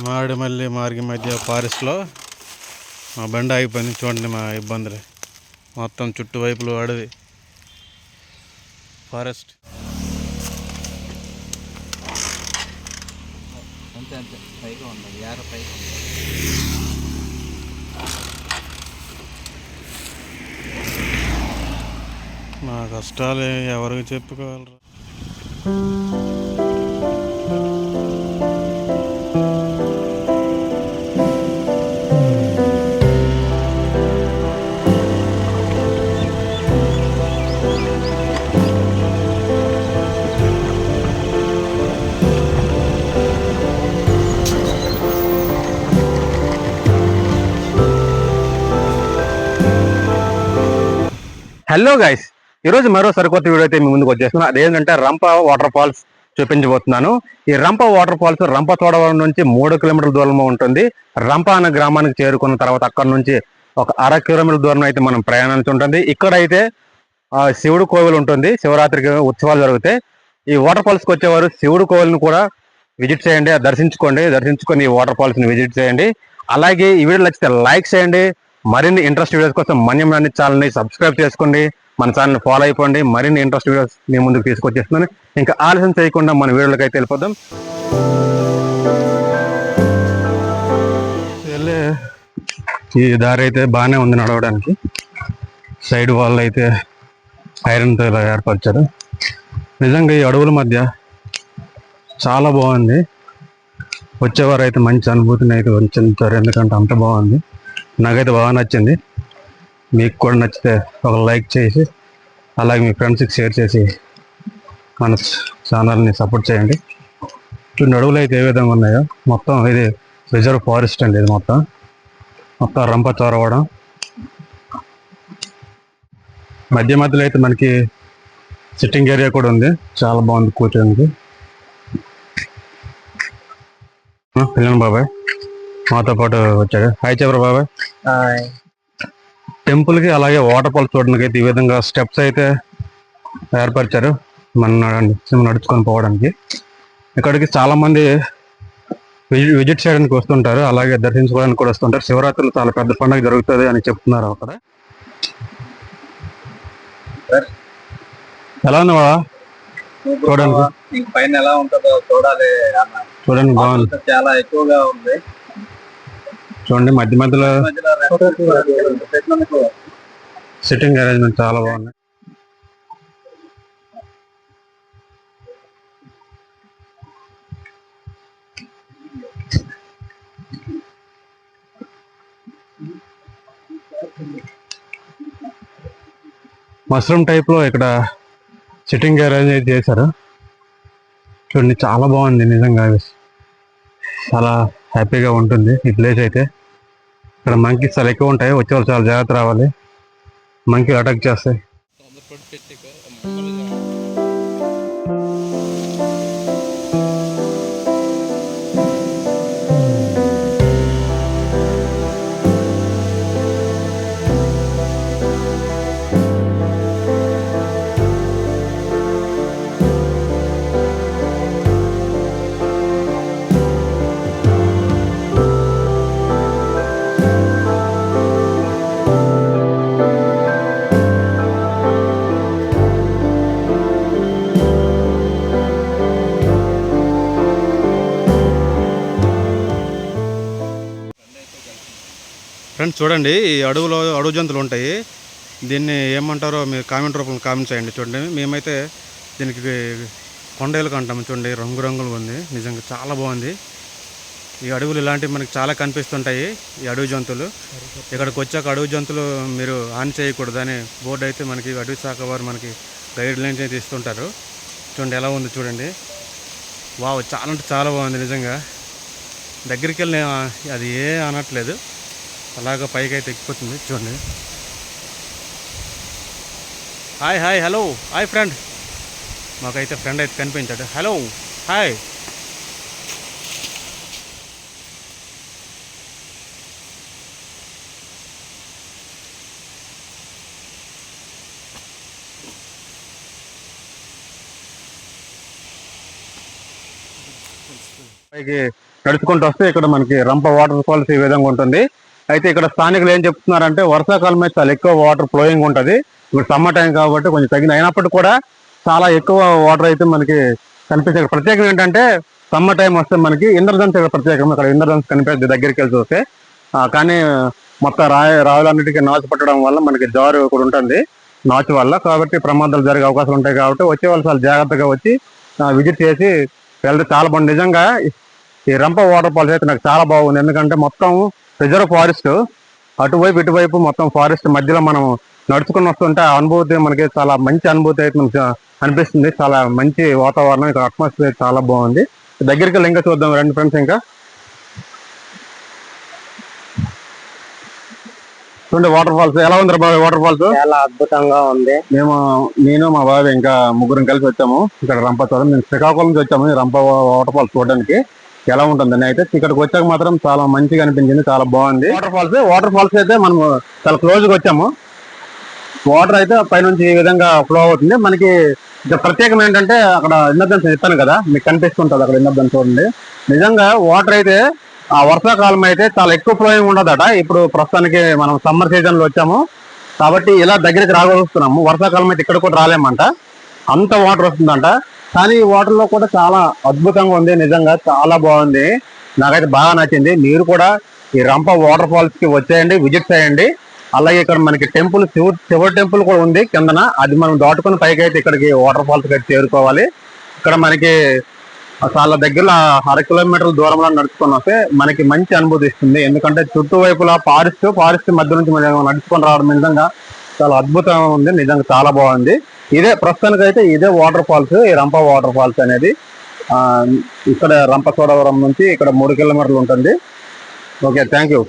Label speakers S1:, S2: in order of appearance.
S1: మారేడుమల్లి మార్గం మధ్య ఫారెస్ట్లో మా బండి ఆగిపోయింది. చూడండి మా ఇబ్బందులు. మొత్తం చుట్టువైపులు అడవి, ఫారెస్ట్. మా కష్టాలు ఎవరికి చెప్పుకోగలరు.
S2: హలో గైస్, ఈరోజు మరో సరికొత్త వీడియో అయితే మీ ముందుకు వచ్చేస్తున్నా. అదేంటంటే రంప వాటర్ ఫాల్స్ చూపించబోతున్నాను. ఈ రంప వాటర్ ఫాల్స్ రంపచోడవరం నుంచి 3 కిలోమీటర్ల దూరంలో ఉంటుంది. రంప అనే గ్రామానికి చేరుకున్న తర్వాత అక్కడ నుంచి ఒక 1/2 కిలోమీటర్ల దూరం అయితే మనం ప్రయాణించి ఉంటుంది. ఇక్కడైతే శివుడు కోవిల్ ఉంటుంది. శివరాత్రికి ఉత్సవాలు జరుగుతాయి. ఈ వాటర్ ఫాల్స్కి వచ్చేవారు శివుడు కోవిల్ని కూడా విజిట్ చేయండి, దర్శించుకొని ఈ వాటర్ ఫాల్స్ ని విజిట్ చేయండి. అలాగే ఈ వీడియో నచ్చితే లైక్ చేయండి. మరిన్ని ఇంట్రెస్ట్ వీడియోస్ కోసం మన్యం నాని ఛానల్ని సబ్స్క్రైబ్ చేసుకోండి, మన ఛానల్ని ఫాలో అయిపోండి. మరిన్ని ఇంట్రెస్ట్ వీడియోస్ మీ ముందుకు తీసుకొచ్చేస్తున్నాను. ఇంకా ఆలస్యం చేయకుండా మన వీడియోలకి అయితే వెళ్ళిపోదాం. ఈ దారి అయితే బాగానే ఉంది నడవడానికి. సైడ్ వాల్ అయితే ఐరన్తో ఇలా ఏర్పరిచారు. నిజంగా ఈ అడవుల మధ్య చాలా బాగుంది. వచ్చేవారు అయితే మంచి అనుభూతిని అయితే చెందుతారు, ఎందుకంటే అంత బాగుంది. నాకైతే బాగా నచ్చింది. మీకు కూడా నచ్చితే ఒక లైక్ చేసి అలాగే మీ ఫ్రెండ్స్కి షేర్ చేసి మన ఛానల్ని సపోర్ట్ చేయండి. చూడండి అడవులు అయితే ఏ విధంగా ఉన్నాయో. మొత్తం ఇది రిజర్వ్ ఫారెస్ట్ అండి. ఇది మొత్తం రంపచోడవరం మధ్యలో అయితే మనకి సిట్టింగ్ ఏరియా కూడా ఉంది. చాలా బాగుంది కూర్చోడానికి. పిల్లలు బాబాయ్ మాతో పాటు వచ్చాడు. హాయ్ చెప్పరు బాబాయ్. టెంపుల్కి అలాగే వాటర్ ఫాల్స్ చూడడానికి అయితే ఈ విధంగా స్టెప్స్ అయితే ఏర్పరిచారు మనం నడుచుకొని పోవడానికి. ఇక్కడికి చాలా మంది విజిట్ చేయడానికి వస్తుంటారు, అలాగే దర్శించుకోవడానికి కూడా వస్తుంటారు. శివరాత్రులు చాలా పెద్ద పండుగ జరుగుతుంది అని చెప్తున్నారు అక్కడ. ఎలా ఉందా
S3: చూడడానికి పైన ఎలా ఉంటుందో
S2: చూడండి బాగుంది.
S3: చాలా ఎక్కువగా ఉంది.
S2: చూడండి మధ్యలో సిట్టింగ్ అరేంజ్మెంట్ చాలా బాగుంది. మష్రూమ్ టైప్ లో ఇక్కడ సిట్టింగ్ అరేంజ్ చేశారు. చూడండి చాలా బాగుంది. నిజంగా చాలా హ్యాపీగా ఉంటుంది ఈ ప్లేస్ అయితే. ఇక్కడ మంకీస్ చాలా ఎక్కువ ఉంటాయి. వచ్చేవాళ్ళు చాలా జాగ్రత్త రావాలి, మంకీలు అటాక్ చేస్తాయి.
S1: ఫ్రెండ్స్ చూడండి, ఈ అడవు జంతువులు ఉంటాయి. దీన్ని ఏమంటారో మీరు కామెంట్ రూపంలో కామెంట్ చేయండి. చూడండి, మేమైతే దీనికి కొండేలకు అంటాము. చూడండి రంగురంగులు ఉంది. నిజంగా చాలా బాగుంది. ఈ అడవులు ఇలాంటివి మనకి చాలా కనిపిస్తుంటాయి. ఈ అడవి జంతువులు ఇక్కడికి వచ్చాక అడవి జంతువులు మీరు హాని చేయకూడదు అనే బోర్డు అయితే మనకి అడవి శాఖ వారు మనకి గైడ్ లైన్స్ అయితే ఇస్తుంటారు. చూడండి ఎలా ఉంది చూడండి. వావ్, చాలా అంటే చాలా బాగుంది. నిజంగా దగ్గరికి వెళ్ళి అది అనట్లేదు, అలాగ పైకి అయితే ఎక్కిపోతుంది. చూడండి. Hi hi hello hi friend. మాకైతే ఫ్రెండ్ అయితే కనిపించాడు. Hello hi.
S2: పైకి నడుచుకుంటూ వస్తే ఇక్కడ మనకి రంప వాటర్ ఫాల్స్ ఈ విధంగా ఉంటుంది. అయితే ఇక్కడ స్థానికులు ఏం చెప్తున్నారంటే వర్షాకాలం అయితే చాలా ఎక్కువ వాటర్ ఫ్లోయింగ్ ఉంటుంది. ఇప్పుడు సమ్మర్ టైం కాబట్టి కొంచెం తగిన అయినప్పటికీ కూడా చాలా ఎక్కువ వాటర్ అయితే మనకి కనిపించే. ప్రత్యేకం ఏంటంటే సమ్మర్ టైం వస్తే మనకి ఇంద్రధనుసు ఇక్కడ ప్రత్యేకం. ఇక్కడ ఇంద్రధనుసు కనిపిస్తుంది దగ్గరికి వెళ్ళి చూస్తే. కానీ మొత్తం రాళ్ళన్నిటికీ నాచు పట్టడం వల్ల మనకి జారు కూడా ఉంటుంది నాచు వల్ల. కాబట్టి ప్రమాదాలు జరిగే అవకాశం ఉంటాయి. కాబట్టి వచ్చే వాళ్ళు చాలా జాగ్రత్తగా వచ్చి విజిట్ చేసి వెళ్తే చాలా బాగుంది. నిజంగా ఈ రంప వాటర్ ఫాల్స్ అయితే నాకు చాలా బాగుంది. ఎందుకంటే మొత్తం రిజర్వ్ ఫారెస్ట్, అటువైపు ఇటువైపు మొత్తం ఫారెస్ట్ మధ్యలో మనం నడుచుకుని వస్తుంటే ఆ అనుభూతి మనకి చాలా మంచి అనుభూతి అయితే మనకి అనిపిస్తుంది. చాలా మంచి వాతావరణం, ఇక్కడ అట్మాస్ఫియర్ చాలా బాగుంది. దగ్గరికి వెళ్ళి ఇంకా చూద్దాం రండి ఫ్రెండ్స్. ఇంకా చూడండి వాటర్ ఫాల్స్ ఎలా ఉంది బాబు. వాటర్ ఫాల్స్
S3: చాలా అద్భుతంగా ఉంది.
S2: నేను మా బాబు ఇంకా ముగ్గురం కలిసి వచ్చాము ఇక్కడ రంప చూడండి. మేము శ్రీకాకుళం నుంచి వచ్చాము ఈ రంప వాటర్ ఫాల్స్ చూడడానికి ఎలా ఉంటుందని. అయితే ఇక్కడికి వచ్చాక మాత్రం చాలా మంచిగా అనిపించింది, చాలా బాగుంది. వాటర్ ఫాల్స్ అయితే మనం చాలా క్లోజ్ గా వచ్చాము. వాటర్ అయితే పైనుంచి ఈ విధంగా ఫ్లో అవుతుంది. మనకి ప్రత్యేకం ఏంటంటే అక్కడ ఇంద్రధనుసు చెప్తాను కదా మీకు కనిపిస్తుంటది అక్కడ ఇంద్రధనుసు చూడండి. నిజంగా వాటర్ అయితే ఆ వర్షాకాలం అయితే చాలా ఎక్కువ ఫ్లోయింగ్ ఉండదట. ఇప్పుడు ప్రస్తుతానికి మనం సమ్మర్ సీజన్ లో వచ్చాము కాబట్టి ఇలా దగ్గరికి రాగలుగుతున్నాము. వర్షాకాలం అయితే ఇక్కడ కూడా రాలేమంట, అంత వాటర్ వస్తుందంట. కానీ ఈ వాటర్ లో కూడా చాలా అద్భుతంగా ఉంది. నిజంగా చాలా బాగుంది, నాకైతే బాగా నచ్చింది. మీరు కూడా ఈ రంప వాటర్ ఫాల్స్ కి వచ్చేయండి, విజిట్ చేయండి. అలాగే ఇక్కడ మనకి టెంపుల్ శివ టెంపుల్ కూడా ఉంది కిందన. అది మనం దాటుకుని పైకి అయితే ఇక్కడికి వాటర్ ఫాల్స్ అయితే చేరుకోవాలి. ఇక్కడ మనకి చాలా దగ్గరలో 1/2 కిలోమీటర్ల దూరంలో నడుచుకొని వస్తే మనకి మంచి అనుభూతి ఇస్తుంది. ఎందుకంటే చుట్టూ వైపులా ఫారెస్ట్ మధ్య నుంచి మనం నడుచుకొని రావడం నిజంగా చాలా అద్భుతంగా ఉంది. నిజంగా చాలా బాగుంది. ఇదే ప్రస్తుతానికి అయితే ఇదే వాటర్ ఫాల్స్, ఈ రంప వాటర్ ఫాల్స్ అనేది. ఇక్కడ రంపచోడవరం నుంచి ఇక్కడ 3 కిలోమీటర్లు ఉంటుంది. Okay, thank you.